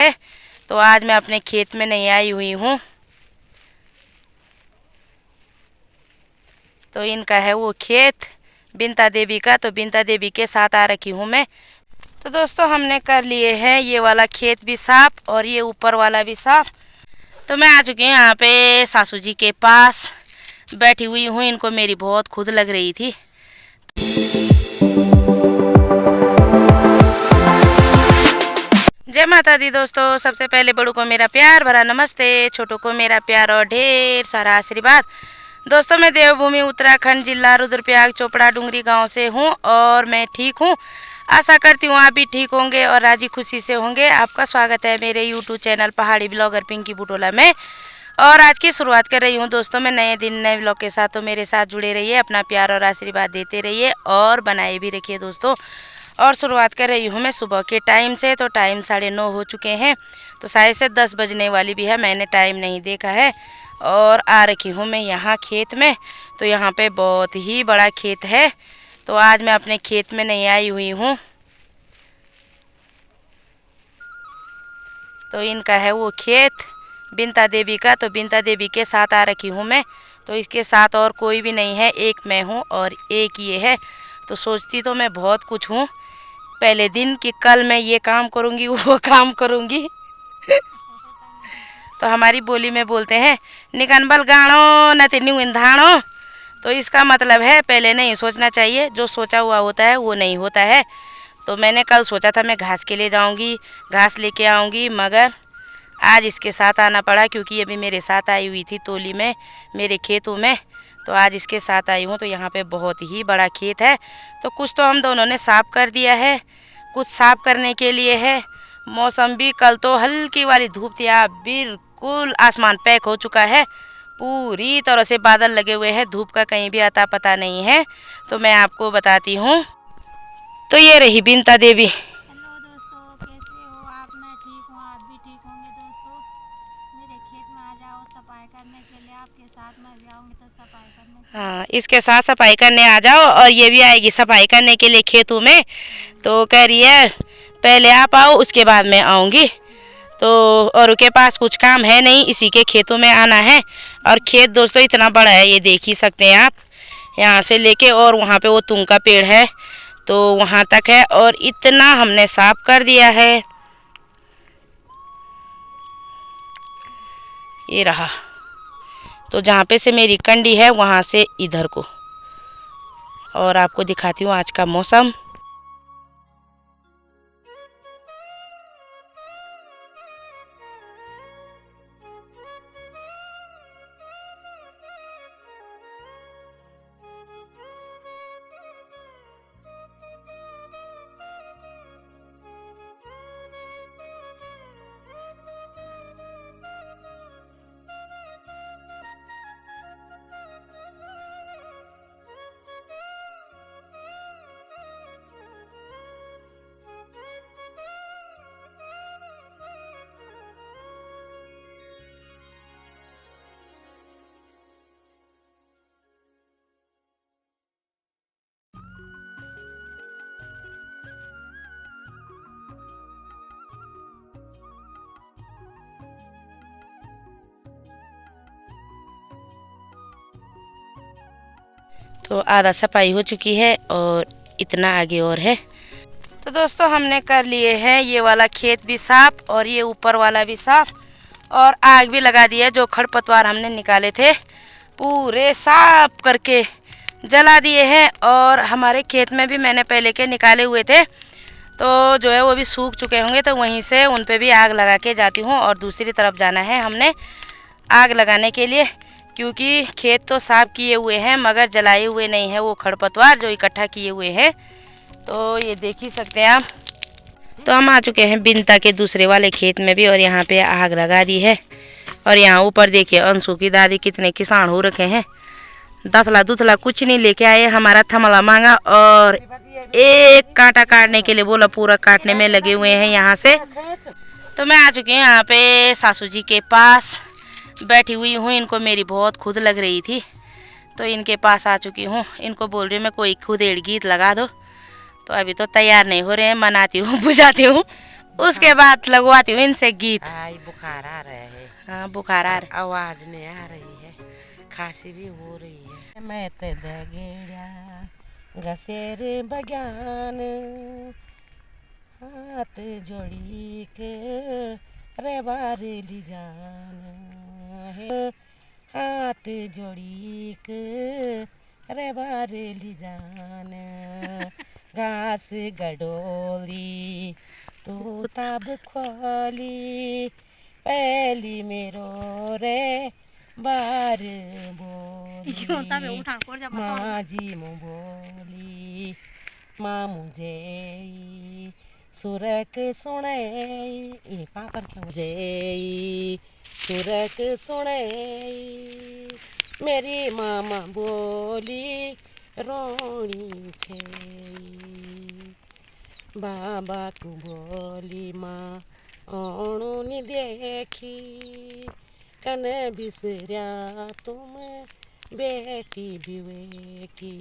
है। तो आज मैं अपने खेत में नहीं आई हुई हूँ, तो इनका है वो खेत बिंता देवी का। तो बिंता देवी के साथ आ रखी हूँ मैं। तो दोस्तों हमने कर लिए हैं ये वाला खेत भी साफ और ये ऊपर वाला भी साफ। तो मैं आ चुकी हूँ यहाँ पे सासू जी के पास, बैठी हुई हूँ। इनको मेरी बहुत खुद लग रही थी। जय माता दी दोस्तों। सबसे पहले बड़ों को मेरा प्यार भरा नमस्ते, छोटों को मेरा प्यार और ढेर सारा आशीर्वाद। दोस्तों मैं देवभूमि उत्तराखंड जिला रुद्रप्रयाग चोपड़ा डूंगरी गांव से हूं और मैं ठीक हूं। आशा करती हूं आप भी ठीक होंगे और राजी खुशी से होंगे। आपका स्वागत है मेरे यूट्यूब चैनल पहाड़ी ब्लॉगर पिंकी बुटोला में। और आज की शुरुआत कर रही हूं दोस्तों मैं नए दिन नए ब्लॉग के साथ। तो मेरे साथ जुड़े रहिए, अपना प्यार और आशीर्वाद देते रहिए और बनाए भी रखिए दोस्तों। और शुरुआत कर रही हूँ मैं सुबह के टाइम से। तो टाइम 9:30 हो चुके हैं, तो शायद से 10 बजने वाली भी है, मैंने टाइम नहीं देखा है। और आ रखी हूँ मैं यहाँ खेत में। तो यहाँ पे बहुत ही बड़ा खेत है, तो आज मैं अपने खेत में नहीं आई हुई हूँ। तो इनका है वो खेत बिंता देवी का। तो बिंता देवी के साथ आ रखी हूँ मैं। तो इसके साथ और कोई भी नहीं है, एक मैं हूँ और एक ये है। तो सोचती तो मैं बहुत कुछ हूँ पहले दिन कि कल मैं ये काम करूँगी वो काम करूँगी। तो हमारी बोली में बोलते हैं निकनबल गाणो न तिन्नी इंधाणो। तो इसका मतलब है पहले नहीं सोचना चाहिए, जो सोचा हुआ होता है वो नहीं होता है। तो मैंने कल सोचा था मैं घास के लिए जाऊंगी, घास लेके आऊंगी, मगर आज इसके साथ आना पड़ा क्योंकि अभी मेरे साथ आई हुई थी तोली में मेरे खेतों में। तो आज इसके साथ आई हूँ। तो यहाँ पे बहुत ही बड़ा खेत है। तो कुछ तो हम दोनों ने साफ कर दिया है, कुछ साफ करने के लिए है। मौसम भी कल तो हल्की वाली धूप थी, बिल्कुल आसमान पैक हो चुका है, पूरी तरह से बादल लगे हुए हैं, धूप का कहीं भी अता पता नहीं है। तो मैं आपको बताती हूँ। तो ये रही बिंता देवी। हेलो दोस्तों, कैसे हो आप? मैं ठीक हूँ, आप भी ठीक होंगे दोस्तों। मेरे खेत में आ जाओ सफाई करने के लिए, आपके साथ मैं भी आऊँगी तो सफाई करने के लिए। हाँ, इसके साथ सफाई करने आ जाओ और ये भी आएगी सफाई करने के लिए खेतों में। तो कह रही है पहले आप आओ उसके बाद मैं आऊँगी। तो और के पास कुछ काम है नहीं, इसी के खेतों में आना है। और खेत दोस्तों इतना बड़ा है, ये देख ही सकते हैं आप, यहाँ से लेके और वहाँ पे वो तुंग का पेड़ है तो वहाँ तक है। और इतना हमने साफ कर दिया है। ये रहा। तो जहाँ पे से मेरी कंडी है वहाँ से इधर को। और आपको दिखाती हूँ आज का मौसम। तो आधा सफाई हो चुकी है और इतना आगे और है। तो दोस्तों हमने कर लिए हैं ये वाला खेत भी साफ और ये ऊपर वाला भी साफ। और आग भी लगा दिया, जो खरपतवार हमने निकाले थे पूरे साफ करके जला दिए हैं। और हमारे खेत में भी मैंने पहले के निकाले हुए थे, तो जो है वो भी सूख चुके होंगे, तो वहीं से उन पे भी आग लगा के जाती हूँ। और दूसरी तरफ जाना है हमने आग लगाने के लिए, क्योंकि खेत तो साफ किए हुए हैं मगर जलाए हुए नहीं है वो खरपतवार जो इकट्ठा किए हुए हैं। तो ये देख ही सकते हैं आप। तो हम आ चुके हैं बिंता के दूसरे वाले खेत में भी और यहाँ पे आग लगा दी है। और यहाँ ऊपर देखिए अंशु की दादी कितने किसान हो रखे हैं, दथला दुथला कुछ नहीं लेके आए, हमारा थमला मांगा और एक कांटा काटने के लिए बोला, पूरा काटने में लगे हुए हैं यहाँ से। तो मैं आ चुकी हूँ यहाँ पे सासू जी के पास, बैठी हुई हूँ। इनको मेरी बहुत खुद लग रही थी, तो इनके पास आ चुकी हूँ। इनको बोल रही हूँ मैं कोई खुदेड़ गीत लगा दो। तो अभी तो तैयार नहीं हो रहे हैं, मनाती हूँ बुझाती हूँ, उसके बाद लगवाती हूँ इनसे गीत। आई बुखार आ रहा है। हाँ बुखार आ रहा आवाज नहीं आ रही है, खांसी भी हो रही है। मैं तो दगेड़ा घसेर बगान हाथ जोड़ी के रे बारेली जान है, हाथ जोड़ी के रे बारेली जान घास गडोली तू तब खोली पहली मेरो रे बार बोली माँ जी मुँह बोली माँ मुझे सुरक सुने पापर क्यों मुझे सुरक सुने मेरी मामा बोली रोणी छे बाबा को बोली माँ ओणु नी देखी कने बिसरिया तुम बेटी बिवेकी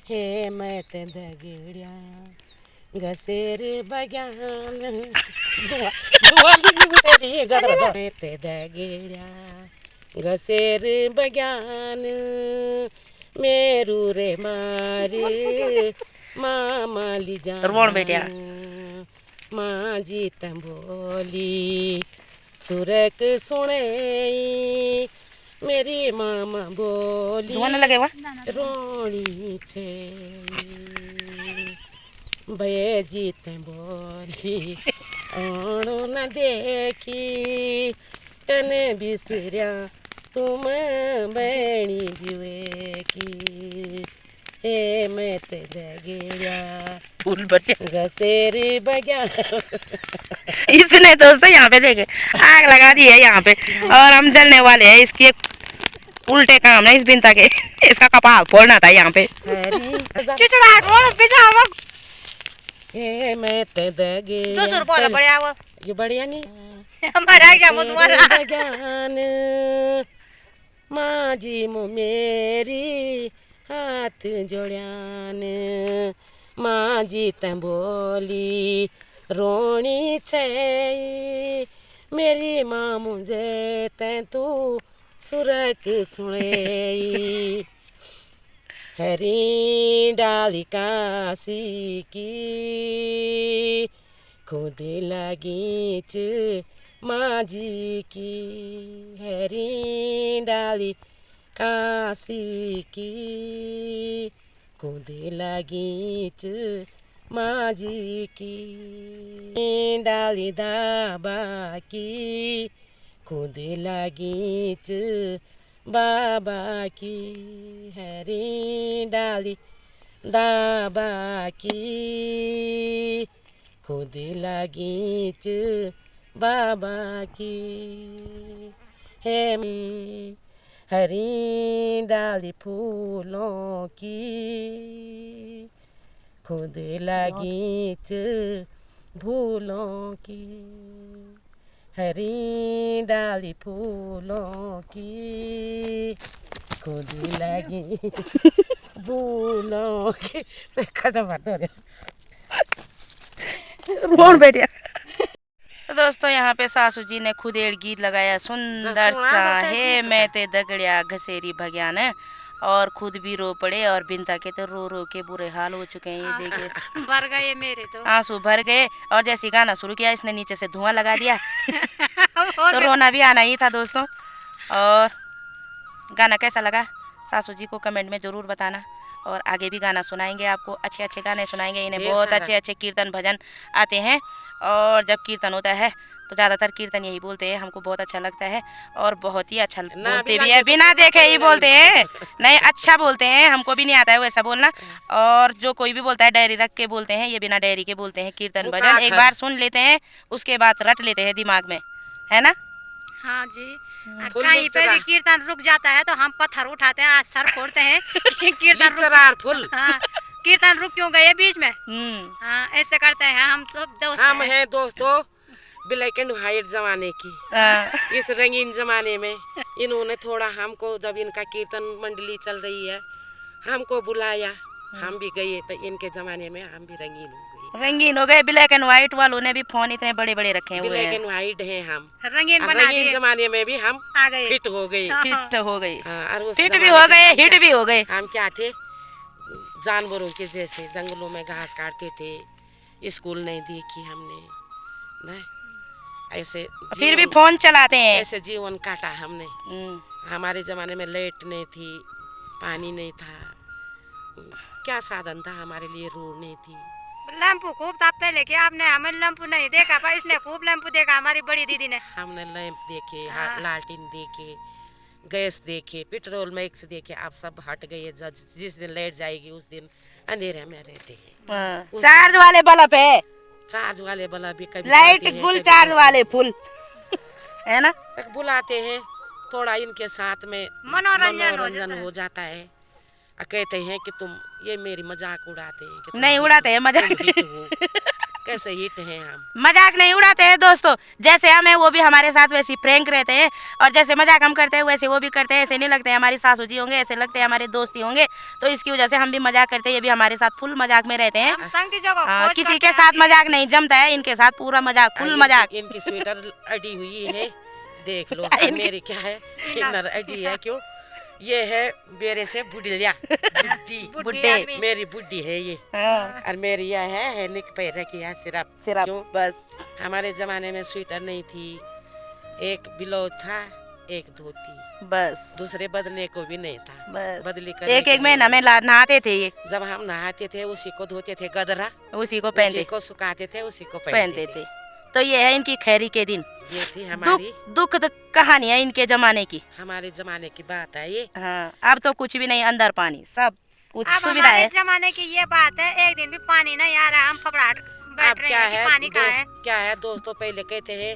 हे मैं ते दगड़िया घसेर बगान ते दगड़िया घसेर बगान मेरू रे मारे मामा ली रोण बेटिया। माँ जी बोली सुरक सुने मेरी मामा बोली धुआं न लगे हुआ। रोणी छे भये जी बोली ओणु न देखी कने बिसरिया तुम बैणी बिवेकी हे मैं ते दगड़िया फूल बचे घसेर बगान। इसने दोस्तों यहाँ पे देखे आग लगा दी है यहाँ पे और हम जलने वाले हैं। इसके उल्टे काम है इस बिंता के, इसका कपाल फोड़ना था यहाँ पे। हे मैं ते दगड़िया ये बढ़िया नहीं बगान माँ जी मु मेरी हाथ जोड़्यान माँ जी ते बोली रोणी छे मेरी माँ मुझे ते तू सुरक सुने हरी डाली काशी की खुद लगी च माँ जी की हरी डाली काशी की खुद लगी च माँ जी की डाली दाबा की खुद लगी च बाबा की हरी डाली दाबा की खुद लगी च बाबा की है हरी डाली फूलों की खुद लगी च भूलों की हरी डाली फूलों की खुद लगी भूलों की खत्म कर रोण बेटिया। तो दोस्तों यहाँ पे सासू जी ने खुदेड़ गीत लगाया सुंदर सा है मैं ते दगड़िया घसेरी भगयान और खुद भी रो पड़े और बिंता के तो रो रो के बुरे हाल हो चुके हैं। ये देखिए भर गए मेरे तो आंसू भर गए और जैसे गाना शुरू किया इसने नीचे से धुआं लगा दिया तो रोना भी आना ही था दोस्तों। और गाना कैसा लगा सासू जी को कमेंट में ज़रूर बताना और आगे भी गाना सुनाएंगे आपको, अच्छे अच्छे गाने सुनाएंगे। इन्हें बहुत अच्छे अच्छे कीर्तन भजन आते हैं और जब कीर्तन होता है तो ज़्यादातर कीर्तन यही बोलते हैं, हमको बहुत अच्छा लगता है और बहुत ही अच्छा बोलते भी है, बिना देखे ही बोलते हैं। नहीं अच्छा बोलते हैं, हमको भी नहीं आता है वैसा बोलना। और जो कोई भी बोलता है डायरी रख के बोलते हैं, ये बिना डायरी के बोलते हैं कीर्तन भजन। एक बार सुन लेते हैं उसके बाद रट लेते हैं दिमाग में, है ना। हाँ जी, कहीं पे भी कीर्तन रुक जाता है तो हम पत्थर उठाते हैं, आज सर फोड़ते हैं कीर्तन फुल। हाँ, कीर्तन रुक क्यों गए बीच में। हाँ, ऐसे करते हैं हम सब दोस्त। हम हैं दोस्तों ब्लैक एंड व्हाइट जमाने की, इस रंगीन जमाने में इन्होंने थोड़ा हमको, जब इनका कीर्तन मंडली चल रही है हमको बुलाया, हम भी गए तो इनके जमाने में हम भी रंगीन हो गए। रंगीन हो गए। ब्लैक एंड व्हाइट वालों ने भी फोन इतने बड़े बड़े रखे हुए ब्लैक हैं। एंड व्हाइट है हम, रंगीन बना रंगीन दिए, जमाने में भी हम आ गए, फिट हो गए। हिट हो गई, और उस फिट भी जमाने हो के गए, हम हिट क्या- भी हो गए। हम क्या थे, जानवरों के जैसे जंगलों में घास काटते थे, स्कूल नहीं देखी हमने, नहीं ऐसे फिर भी फोन चलाते हैं। ऐसे जीवन काटा हमने। हमारे जमाने में लाइट नहीं थी, पानी नहीं था, क्या साधन था हमारे लिए, रोड नहीं थी। लैंपू खूब था पहले के, आपने हमें लैंपू नहीं देखा, पर इसने खूब लैंपू देखा हमारी बड़ी दीदी ने। हमने लैंप देखे, हाँ। लालटेन देखे, गैस देखे, पेट्रोल मैक्स देखे। अब सब हट गए। जिस दिन लाइट जाएगी उस दिन अंधेरे में रहते हैं। चार्ज वाले बल्ब है, चार्ज वाले बल्ब भी कभी लाइट चलते हैं, गुल कभी चार्ज नहीं। वाले फुल है ना। बुलाते हैं, थोड़ा इनके साथ में मनोरंजन हो जाता है। कहते हैं कि तुम ये मेरी मजाक उड़ाते हैं कि तुम नहीं हिट उड़ाते हैं तुम मजाक। हिट हो। कैसे हिट हैं हम? मजाक नहीं उड़ाते हैं दोस्तों, जैसे हम हैं वो भी हमारे साथ वैसी प्रैंक रहते हैं, और जैसे मजाक हम करते हैं वैसे वो भी करते हैं। ऐसे नहीं लगते हैं हमारी सासू जी होंगे, ऐसे लगते हैं हमारे दोस्ती होंगे। तो इसकी वजह से हम भी मजाक करते हैं, ये भी हमारे साथ फुल मजाक में रहते हैं। हम संगति जगह खोज किसी करते के हैं साथ हम। मजाक नहीं जमता है, इनके साथ पूरा मजाक, फुल मजाक। इनकी स्वेटर अड़ी हुई है, देख लो। इनकी- मेरी क्या है, इनर अड़ी है। क्यों? ये है मेरे से बुढ़िया, बुड्ढे। आदमी। मेरी बुड्ढी है ये, हाँ, और मेरी यह है निक पैर रखी है सिर्फ। सिर्फ क्यों? बस। हमारे जमाने में स्वेटर नहीं थी, एक ब्लाउज था, एक धोती, बस दूसरे बदलने को भी नहीं था। बस बदली करने एक के एक लिए महीना में नहाते थे ये, जब हम नहाते थे उसी को धोते थे, गदरा उसी को उसी पहनते को सुखाते थे, उसी को पहनते थे। तो ये है इनकी खैरी के दिन। ये थी हमारी दुख कहानी है इनके जमाने की। हमारे जमाने की बात है ये। हाँ, अब तो कुछ भी नहीं, अंदर पानी, सब कुछ अब सुविधा हमारे है। जमाने की ये बात है, एक दिन भी पानी नहीं आ रहा, हम फबराहट अब बैठ रहे क्या हैं कि है, पानी कहाँ है। क्या है दोस्तों, पहले कहते हैं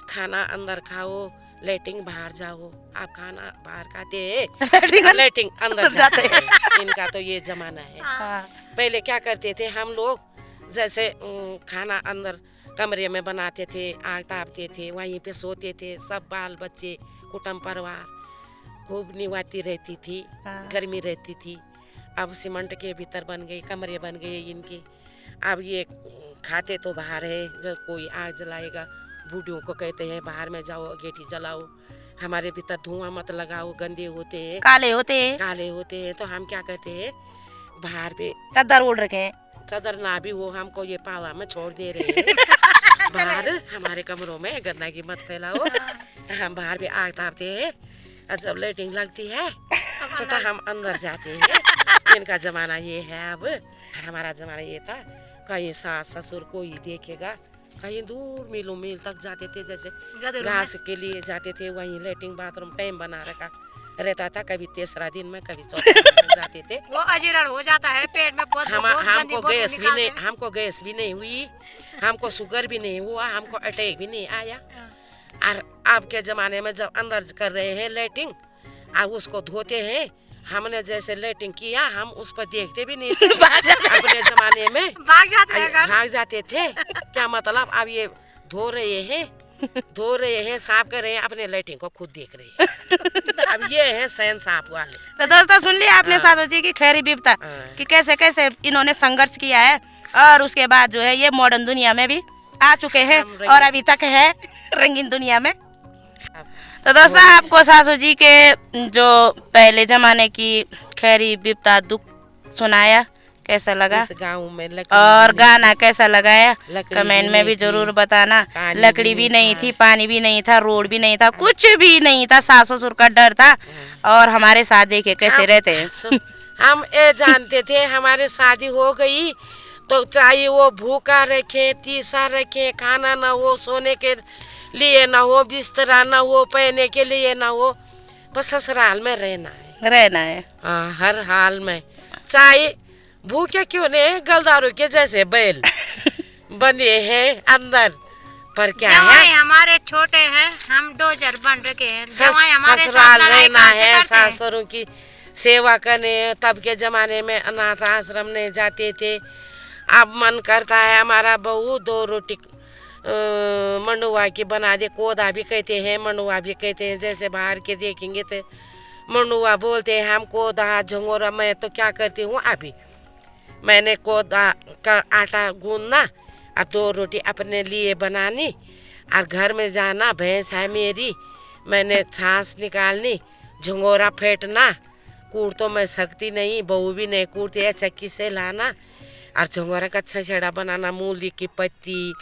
खाना अंदर खाओ, लेटिंग बाहर जाओ। आप खाना बाहर खाते हैं, लेटिंग अंदर जाते हैं। इनका तो ये जमाना है। हाँ, पहले क्या करते थे हम लोग, जैसे खाना अंदर कमरे में बनाते थे, आग तापते थे, वहीं पे सोते थे, सब बाल बच्चे कुटुंब परिवार, खूब निवाती रहती थी, हाँ। गर्मी रहती थी। अब सीमेंट के भीतर बन गए, कमरे बन गए इनके। अब ये खाते तो बाहर है, जब कोई आग जलाएगा बूढ़ियों को कहते हैं बाहर में जाओ, अगेठी जलाओ, हमारे भीतर धुआं मत लगाओ, गंदे होते हैं, काले होते हैं, काले होते हैं। तो हम क्या करते हैं, बाहर पे चादर ओढ़ रखे हैं। चादर ना भी हो, हमको ये पाला में छोड़ दे रहे हैं। बाहर हमारे कमरों में गंदगी मत फैलाओ। हम बाहर भी आग तापते हैं, और जब लाइटिंग लगती है तो हम अंदर जाते हैं। इनका जमाना ये है। अब हमारा जमाना ये था, कहीं सास ससुर कोई देखेगा, कहीं दूर मीलों मील तक जाते थे, जैसे घास के लिए जाते थे, वहीं लेटरिन बाथरूम टाइम बना रखा रहता था। कभी तीसरा दिन में, कभी चौथे दिन में जाते थे। वो अजीर्ण हो जाता है, पेट में बहुत हमको गैस भी नहीं, हमको गैस भी नहीं हुई, हमको शुगर भी नहीं हुआ, हमको अटैक भी नहीं आया। और अब के जमाने में जब अंदर कर रहे हैं लेटिंग, अब उसको धोते हैं, हमने जैसे लेटिंग किया हम उस पर देखते भी नहीं थे। अपने जमाने में भाग जाते हैं घर। भाग जाते थे। क्या मतलब, अब ये धो रहे हैं, साफ कर रहे हैं, अपने लेटिंग को खुद देख रहे हैं। अब ये है सैन साफ वाले। तो दोस्तों सुन लिया आपने सासू जी की खैरी विपता कि कैसे कैसे इन्होंने संघर्ष किया है, और उसके बाद जो है ये मॉडर्न दुनिया में भी आ चुके हैं, और अभी तक है रंगीन दुनिया में। तो दोस्तों आपको सासू जी के जो पहले जमाने की खैरी विपता दुख सुनाया कैसा लगा, इस गाँव में और गाना कैसा लगाया लकड़ी कमेंट भी में भी नहीं जरूर थी, बताना। पानी लकड़ी भी भी नहीं नहीं था। थी, पानी भी नहीं था, रोड भी नहीं था, कुछ भी नहीं था, सास ससुर का डर था। और हमारे साथ देखिए कैसे रहते हैं। हम ये जानते थे हमारे शादी हो गई तो चाहे वो भूखा रखे, तीसा रखे, खाना ना हो, सोने के लिए ना हो, बिस्तरा ना हो, पहने के लिए ना हो, बस ससुराल में रहना है। हर हाल में, चाहे भूखे क्यों नहीं, गलदारू के जैसे बैल बने हैं अंदर। पर क्या जवाई है, हमारे छोटे हैं, हम डोजर बन रखे हैं। जवाई हमारे ससुराल साथ लड़ाई रहना कैसे है, करते हैं? सासुरों की सेवा करने। तब के जमाने में अनाथ आश्रम में जाते थे। अब मन करता है हमारा बहू 2 रोटी मंडुआ की बना दे। कोदा भी कहते हैं, मंडुआ भी कहते हैं। जैसे बाहर के देखेंगे तो मंडुआ बोलते हैं, हम कोदा झंगोरा। मैं तो क्या करती हूँ, अभी मैंने का आटा गूंदना और 2 रोटी अपने लिए बनानी और घर में जाना, भैंस है मेरी, मैंने छाछ निकालनी, झंगोरा फेंटना, कूट तो मैं सकती नहीं, बहू भी नहीं कूटती है, चक्की से लाना और झंगोरा का अच्छा छेड़ा बनाना, मूली की पत्ती,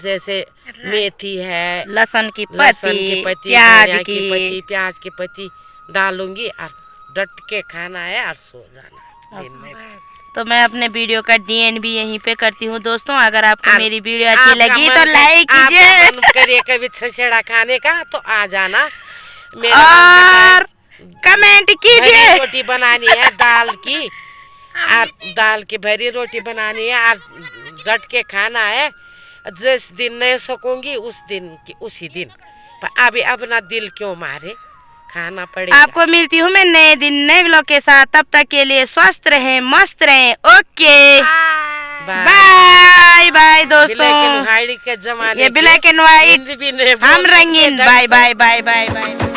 जैसे मेथी है, लहसुन की प्याज पत्ती की पत्ती, प्याज की पत्ती डालूंगी और डट के खाना है और सो जाना दिन में। तो मैं अपने वीडियो का डीएन भी यहीं पे करती हूँ दोस्तों। अगर आपको मेरी वीडियो अच्छी आपका लगी मन तो लाइक कीजिए मन करे कभी छेड़ा खाने का तो आ जाना, मेरा और कमेंट कीजिए। रोटी बनानी है दाल की, और दाल की भरी रोटी बनानी है और डट के खाना है। जिस दिन नहीं सकूंगी उस दिन की उसी दिन, पर अभी अपना दिल क्यों मारे, खाना पड़ेगा। आपको मिलती हूँ मैं नए दिन नए व्लॉग के साथ, तब तक के लिए स्वस्थ रहें, मस्त रहें। ओके बाय बाय दोस्तों। ब्लैक एंड व्हाइट के जमाने, ये ब्लैक एंड व्हाइट, हम रंगीन। Bye bye bye bye bye.